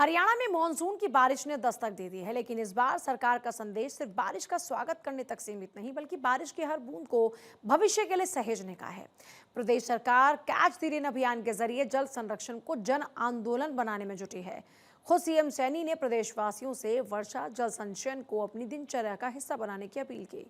हरियाणा में मॉनसून की बारिश ने दस्तक दे दी है, लेकिन इस बार सरकार का संदेश सिर्फ बारिश का स्वागत करने तक सीमित नहीं, बल्कि बारिश की हर बूंद को भविष्य के लिए सहेजने का है। प्रदेश सरकार कैच द रेन अभियान के जरिए जल संरक्षण को जन आंदोलन बनाने में जुटी है। खुद सीएम सैनी ने प्रदेशवासियों से वर्षा जल संचयन को अपनी दिनचर्या का हिस्सा बनाने की अपील की।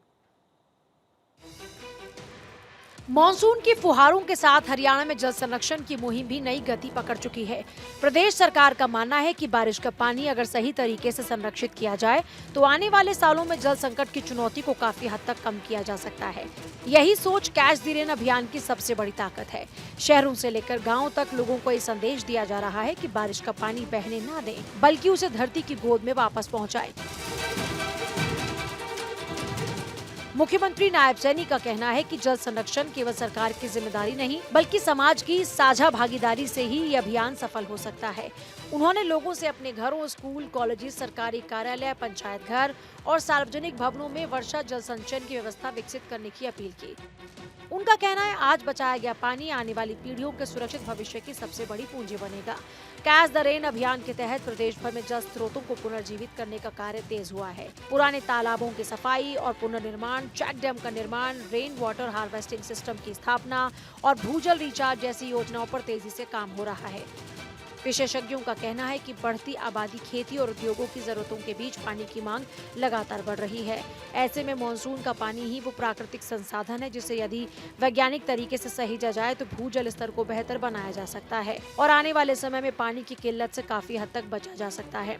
मॉनसून की फुहारों के साथ हरियाणा में जल संरक्षण की मुहिम भी नई गति पकड़ चुकी है। प्रदेश सरकार का मानना है कि बारिश का पानी अगर सही तरीके से संरक्षित किया जाए तो आने वाले सालों में जल संकट की चुनौती को काफी हद तक कम किया जा सकता है। यही सोच कैच द रेन अभियान की सबसे बड़ी ताकत है। शहरों से लेकर गाँव तक लोगों को ये संदेश दिया जा रहा है कि बारिश का पानी बहने न दें, बल्कि उसे धरती की गोद में वापस पहुँचाए। मुख्यमंत्री नायब सैनी का कहना है कि जल संरक्षण केवल सरकार की जिम्मेदारी नहीं, बल्कि समाज की साझा भागीदारी से ही ये अभियान सफल हो सकता है। उन्होंने लोगों से अपने घरों, स्कूल, कॉलेज, सरकारी कार्यालय, पंचायत घर और सार्वजनिक भवनों में वर्षा जल संचयन की व्यवस्था विकसित करने की अपील की। उनका कहना है, आज बचाया गया पानी आने वाली पीढ़ियों के सुरक्षित भविष्य की सबसे बड़ी पूंजी बनेगा। कैच द रेन अभियान के तहत प्रदेश भर में जल स्रोतों को पुनर्जीवित करने का कार्य तेज हुआ है। पुराने तालाबों की सफाई और पुनर्निर्माण, चेक डैम का निर्माण, रेन वाटर हार्वेस्टिंग सिस्टम की स्थापना और भूजल रिचार्ज जैसी योजनाओं पर तेजी से काम हो रहा है। विशेषज्ञों का कहना है कि बढ़ती आबादी, खेती और उद्योगों की जरूरतों के बीच पानी की मांग लगातार बढ़ रही है। ऐसे में मॉनसून का पानी ही वो प्राकृतिक संसाधन है जिसे यदि वैज्ञानिक तरीके से सहेजा जाए तो भूजल स्तर को बेहतर बनाया जा सकता है और आने वाले समय में पानी की किल्लत से काफी हद तक बचा जा सकता है।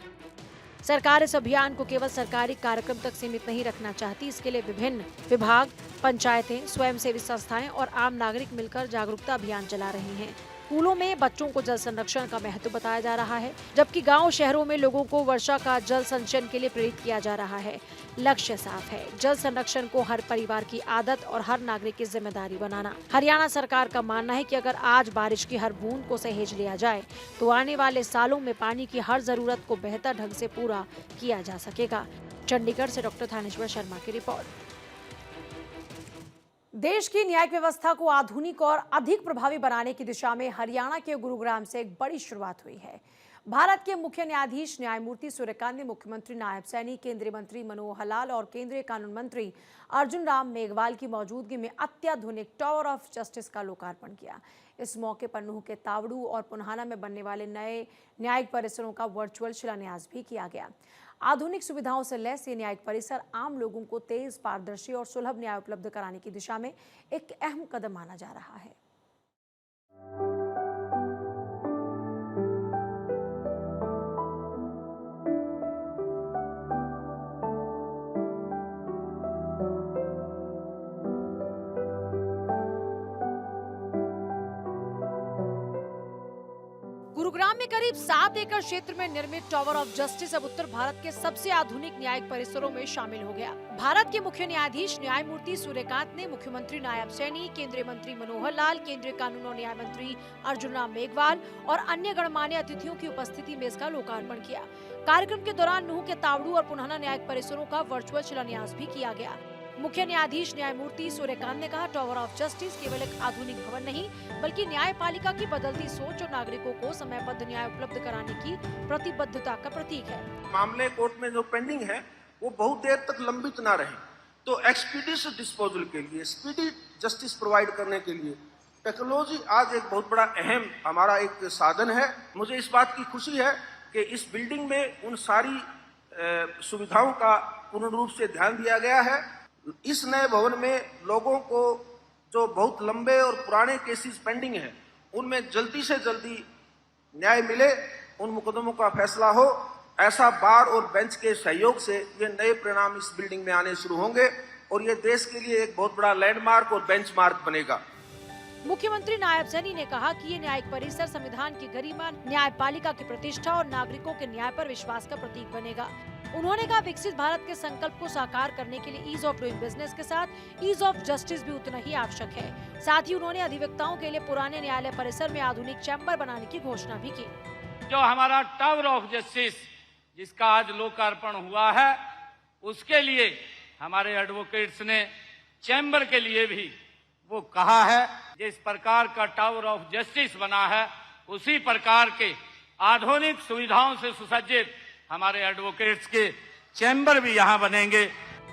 सरकार इस अभियान को केवल सरकारी कार्यक्रम तक सीमित नहीं रखना चाहती। इसके लिए विभिन्न विभाग, पंचायतें, स्वयंसेवी संस्थाएं और आम नागरिक मिलकर जागरूकता अभियान चला रहे हैं। स्कूलों में बच्चों को जल संरक्षण का महत्व बताया जा रहा है, जबकि गांव शहरों में लोगों को वर्षा का जल संचयन के लिए प्रेरित किया जा रहा है। लक्ष्य साफ है, जल संरक्षण को हर परिवार की आदत और हर नागरिक की जिम्मेदारी बनाना। हरियाणा सरकार का मानना है कि अगर आज बारिश की हर बूंद को सहेज लिया जाए तो आने वाले सालों में पानी की हर जरूरत को बेहतर ढंग से पूरा किया जा सकेगा। चंडीगढ़ से डॉक्टर थानेश्वर शर्मा की रिपोर्ट। देश की न्यायिक व्यवस्था को आधुनिक और अधिक प्रभावी बनाने की दिशा में हरियाणा के गुरुग्राम से एक बड़ी शुरुआत हुई है। भारत के मुख्य न्यायाधीश न्यायमूर्ति सूर्यकांत ने मुख्यमंत्री नायब सैनी, केंद्रीय मंत्री मनोहर लाल और केंद्रीय कानून मंत्री अर्जुन राम मेघवाल की मौजूदगी में अत्याधुनिक टावर ऑफ जस्टिस का लोकार्पण किया। इस मौके पर नूह के तावड़ू और पुन्हाना में बनने वाले नए न्यायिक परिसरों का वर्चुअल शिलान्यास भी किया गया। आधुनिक सुविधाओं से लैस ये न्यायिक परिसर आम लोगों को तेज, पारदर्शी और सुलभ न्याय उपलब्ध कराने की दिशा में एक अहम कदम माना जा रहा है। गुरुग्राम में करीब 7 एकड़ क्षेत्र में निर्मित टावर ऑफ जस्टिस अब उत्तर भारत के सबसे आधुनिक न्यायिक परिसरों में शामिल हो गया। भारत के मुख्य न्यायाधीश न्यायमूर्ति सूर्यकांत ने मुख्यमंत्री नायब सैनी, केंद्रीय मंत्री मनोहर लाल, केंद्रीय कानून और न्याय मंत्री अर्जुन राम मेघवाल और अन्य गणमान्य अतिथियों की उपस्थिति में इसका लोकार्पण किया। कार्यक्रम के दौरान नूह के तावड़ू और पुन्हाना न्यायिक परिसरों का वर्चुअल शिलान्यास भी किया गया। मुख्य न्यायाधीश न्यायमूर्ति सूर्यकांत ने कहा, टावर ऑफ जस्टिस केवल एक आधुनिक भवन नहीं, बल्कि न्यायपालिका की बदलती सोच और नागरिकों को समयबद्ध न्याय उपलब्ध कराने की प्रतिबद्धता का प्रतीक है। मामले कोर्ट में जो पेंडिंग है वो बहुत देर तक लंबित ना रहे, तो एक्सपीडिशियस डिस्पोजल के लिए, स्पीडी जस्टिस प्रोवाइड करने के लिए टेक्नोलॉजी आज एक बहुत बड़ा अहम हमारा एक साधन है। मुझे इस बात की खुशी है कि इस बिल्डिंग में उन सारी सुविधाओं का पूर्ण रूप से ध्यान दिया गया है। इस नए भवन में लोगों को जो बहुत लंबे और पुराने केसेस पेंडिंग हैं उनमें जल्दी से जल्दी न्याय मिले, उन मुकदमों का फैसला हो, ऐसा बार और बेंच के सहयोग से ये नए परिणाम इस बिल्डिंग में आने शुरू होंगे और ये देश के लिए एक बहुत बड़ा लैंडमार्क और बेंचमार्क बनेगा। मुख्यमंत्री नायब सैनी ने कहा कि ये न्यायिक परिसर संविधान की गरिमा, न्यायपालिका की प्रतिष्ठा और नागरिकों के न्याय पर विश्वास का प्रतीक बनेगा। उन्होंने कहा, विकसित भारत के संकल्प को साकार करने के लिए ईज ऑफ डूइंग बिजनेस के साथ ईज ऑफ जस्टिस भी उतना ही आवश्यक है। साथ ही उन्होंने अधिवक्ताओं के लिए पुराने न्यायालय परिसर में आधुनिक चैम्बर बनाने की घोषणा भी की। जो हमारा टावर ऑफ जस्टिस जिसका आज लोकार्पण हुआ है, उसके लिए हमारे एडवोकेट्स ने चैम्बर के लिए भी वो कहा है, जिस प्रकार का टावर ऑफ जस्टिस बना है उसी प्रकार के आधुनिक सुविधाओं से सुसज्जित हमारे एडवोकेट्स के चैम्बर भी यहाँ बनेंगे।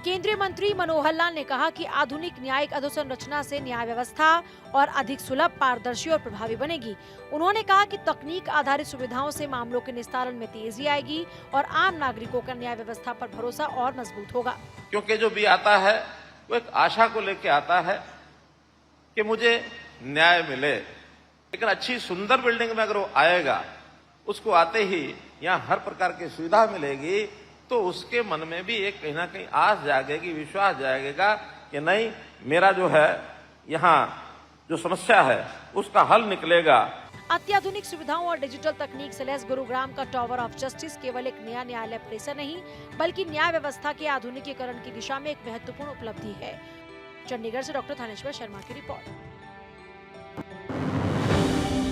केंद्रीय मंत्री मनोहर लाल ने कहा कि आधुनिक न्यायिक अधोसंरचना से न्याय व्यवस्था और अधिक सुलभ, पारदर्शी और प्रभावी बनेगी। उन्होंने कहा कि तकनीक आधारित सुविधाओं से मामलों के निस्तारण में तेजी आएगी और आम नागरिकों का न्याय व्यवस्था पर भरोसा और मजबूत होगा। क्योंकि जो भी आता है वो एक आशा को लेके आता है कि मुझे न्याय मिले, लेकिन अच्छी सुंदर बिल्डिंग में अगर वो आएगा, उसको आते ही यहाँ हर प्रकार की सुविधा मिलेगी, तो उसके मन में भी एक कहीं ना कहीं आस जागेगी, विश्वास जागेगा कि नहीं, मेरा जो है यहाँ जो समस्या है उसका हल निकलेगा। अत्याधुनिक सुविधाओं और डिजिटल तकनीक से लैस गुरुग्राम का टावर ऑफ जस्टिस केवल एक नया न्यायालय परिसर नहीं, बल्कि न्याय व्यवस्था के आधुनिकीकरण की दिशा में एक महत्वपूर्ण उपलब्धि है। चंडीगढ़ से डॉक्टर थानेश्वर शर्मा की रिपोर्ट।